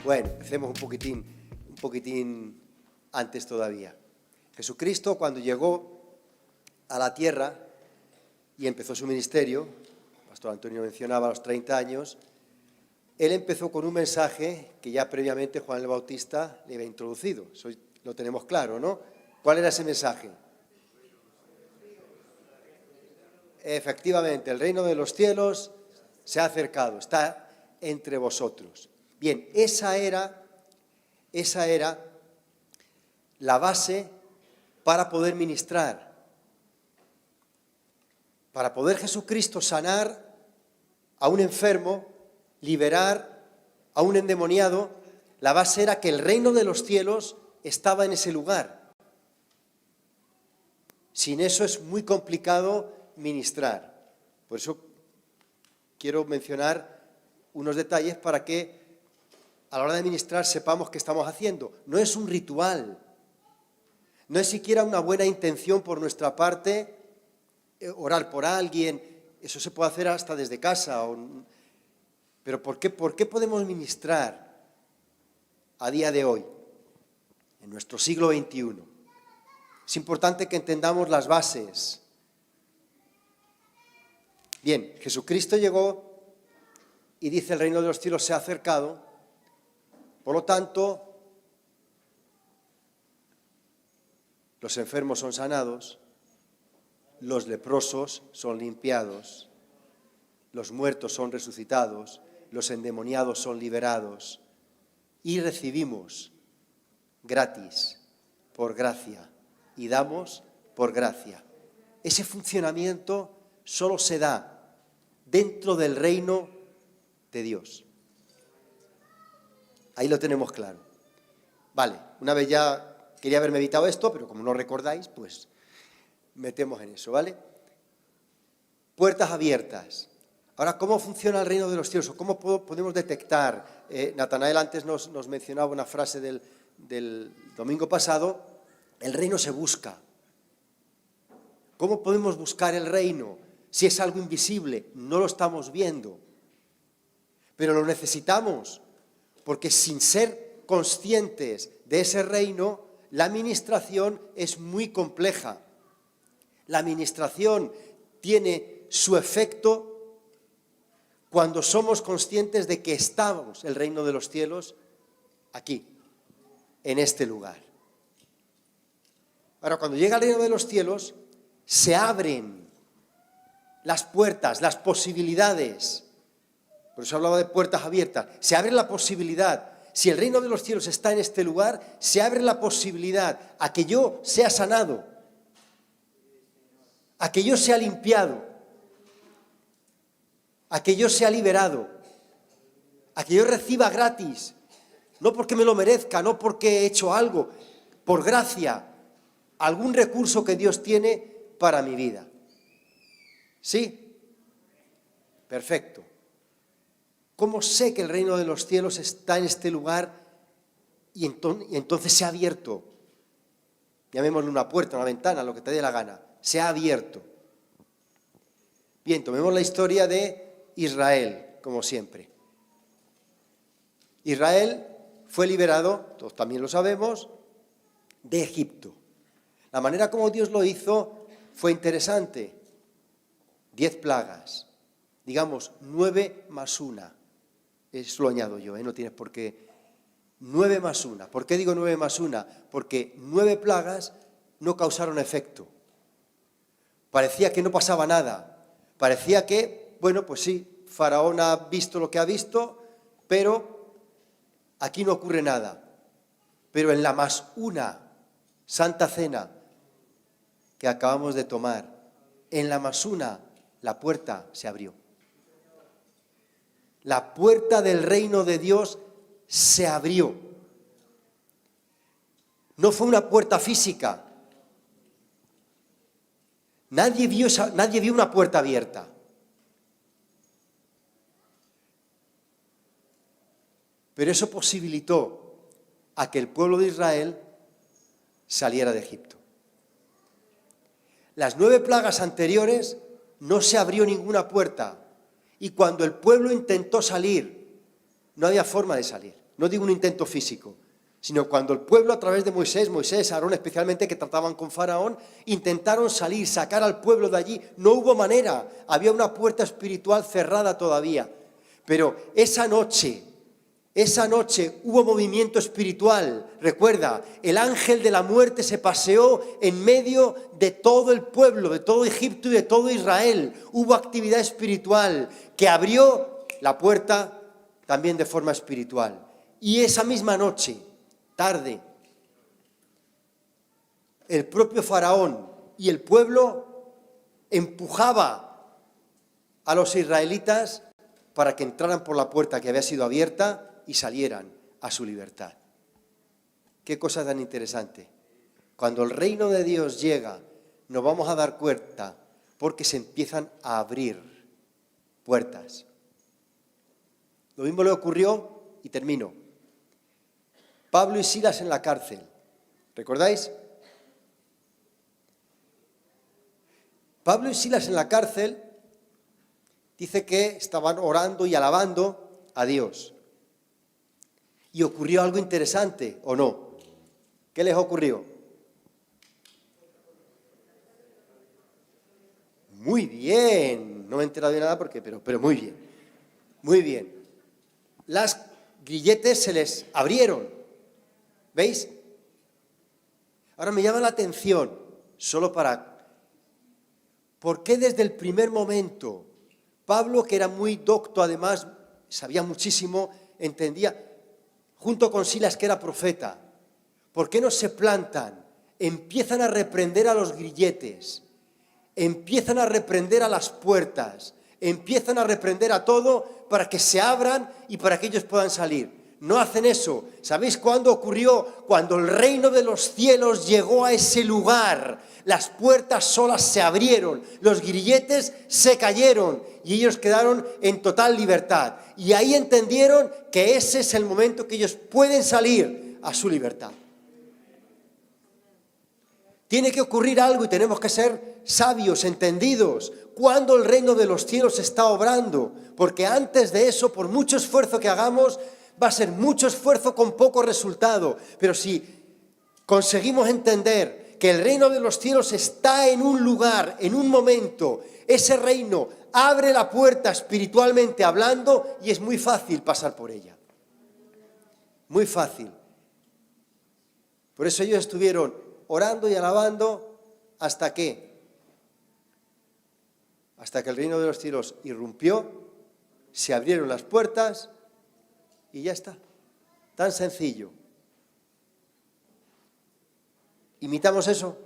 Bueno, empecemos un poquitín antes todavía. Jesucristo, cuando llegó a la tierra y empezó su ministerio, el pastor Antonio mencionaba a los 30 años, él empezó con un mensaje que ya previamente Juan el Bautista le había introducido. Eso lo tenemos claro, ¿no? ¿Cuál era ese mensaje? Efectivamente, el reino de los cielos se ha acercado, está entre vosotros. Bien, esa era la base para poder ministrar. Para poder Jesucristo sanar a un enfermo, liberar a un endemoniado, la base era que el reino de los cielos estaba en ese lugar. Sin eso es muy complicado ministrar. Por eso quiero mencionar unos detalles para que a la hora de ministrar sepamos qué estamos haciendo. No es un ritual, no es siquiera una buena intención por nuestra parte, orar por alguien, eso se puede hacer hasta desde casa. Pero ¿por qué podemos ministrar a día de hoy, en nuestro siglo XXI? Es importante que entendamos las bases. Bien, Jesucristo llegó y dice: el reino de los cielos se ha acercado. Por lo tanto, los enfermos son sanados, los leprosos son limpiados, los muertos son resucitados, los endemoniados son liberados y recibimos gratis, por gracia, y damos por gracia. Ese funcionamiento solo se da dentro del reino de Dios. Ahí lo tenemos claro. Vale, una vez ya quería haberme evitado esto, pero como no recordáis, pues metemos en eso, ¿vale? Puertas abiertas. Ahora, ¿cómo funciona el reino de los cielos? ¿Cómo podemos detectar? Natanael antes nos mencionaba una frase del domingo pasado: el reino se busca. ¿Cómo podemos buscar el reino? Si es algo invisible, no lo estamos viendo. Pero lo necesitamos, porque sin ser conscientes de ese reino, la administración es muy compleja. La administración tiene su efecto cuando somos conscientes de que estamos, el reino de los cielos, aquí, en este lugar. Ahora, cuando llega el reino de los cielos, se abren las puertas, las posibilidades. Por eso hablaba de puertas abiertas. Se abre la posibilidad. Si el reino de los cielos está en este lugar, se abre la posibilidad a que yo sea sanado, a que yo sea limpiado, a que yo sea liberado, a que yo reciba gratis, no porque me lo merezca, no porque he hecho algo, por gracia, algún recurso que Dios tiene para mi vida. ¿Sí? Perfecto. ¿Cómo sé que el reino de los cielos está en este lugar y entonces se ha abierto? Llamémosle una puerta, una ventana, lo que te dé la gana. Se ha abierto. Bien, tomemos la historia de Israel, como siempre. Israel fue liberado, todos también lo sabemos, de Egipto. La manera como Dios lo hizo fue interesante. 10 plagas, digamos 9 más 1. Eso lo añado yo, no tienes por qué. 9 más 1. ¿Por qué digo 9 más 1? Porque 9 plagas no causaron efecto. Parecía que no pasaba nada. Parecía que, bueno, pues sí, Faraón ha visto lo que ha visto, pero aquí no ocurre nada. Pero en la más 1 Santa Cena que acabamos de tomar, en la más 1, la puerta se abrió. La puerta del reino de Dios se abrió. No fue una puerta física. Nadie vio una puerta abierta. Pero eso posibilitó a que el pueblo de Israel saliera de Egipto. Las 9 plagas anteriores no se abrió ninguna puerta. Y cuando el pueblo intentó salir, no había forma de salir. no digo un intento físico, sino cuando el pueblo a través de Moisés, Aarón especialmente, que trataban con Faraón, intentaron salir, sacar al pueblo de allí, no hubo manera, había una puerta espiritual cerrada todavía. Pero esa noche hubo movimiento espiritual. Recuerda, el ángel de la muerte se paseó en medio de todo el pueblo, de todo Egipto y de todo Israel. Hubo actividad espiritual que abrió la puerta también de forma espiritual. Y esa misma noche, tarde, el propio Faraón y el pueblo empujaba a los israelitas para que entraran por la puerta que había sido abierta y salieran a su libertad. Qué cosa tan interesante. Cuando el reino de Dios llega, nos vamos a dar cuenta porque se empiezan a abrir puertas. Lo mismo le ocurrió, y termino, Pablo y Silas en la cárcel. ¿Recordáis? Pablo y Silas en la cárcel dice que estaban orando y alabando a Dios. Y ocurrió algo interesante, ¿o no? ¿Qué les ocurrió? Muy bien, no me he enterado de nada pero muy bien. Muy bien. Las grilletes se les abrieron. ¿Veis? Ahora me llama la atención, ¿por qué desde el primer momento Pablo, que era muy docto, además, sabía muchísimo, entendía, junto con Silas, que era profeta, ¿por qué no se plantan? Empiezan a reprender a los grilletes, empiezan a reprender a las puertas, empiezan a reprender a todo para que se abran y para que ellos puedan salir. No hacen eso. ¿Sabéis cuándo ocurrió? Cuando el reino de los cielos llegó a ese lugar. Las puertas solas se abrieron, los grilletes se cayeron y ellos quedaron en total libertad. Y ahí entendieron que ese es el momento que ellos pueden salir a su libertad. Tiene que ocurrir algo y tenemos que ser sabios, entendidos, cuando el reino de los cielos está obrando. Porque antes de eso, por mucho esfuerzo que hagamos, va a ser mucho esfuerzo con poco resultado. Pero si conseguimos entender que el reino de los cielos está en un lugar, en un momento, ese reino abre la puerta espiritualmente hablando y es muy fácil pasar por ella. Muy fácil. Por eso ellos estuvieron orando y alabando hasta que el reino de los cielos irrumpió, se abrieron las puertas y ya está. Tan sencillo. ¿Imitamos eso?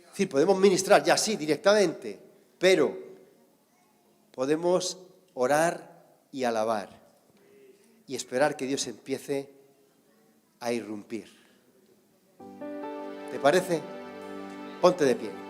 Es decir, podemos ministrar ya sí, directamente, pero podemos orar y alabar y esperar que Dios empiece a irrumpir. ¿Te parece? Ponte de pie.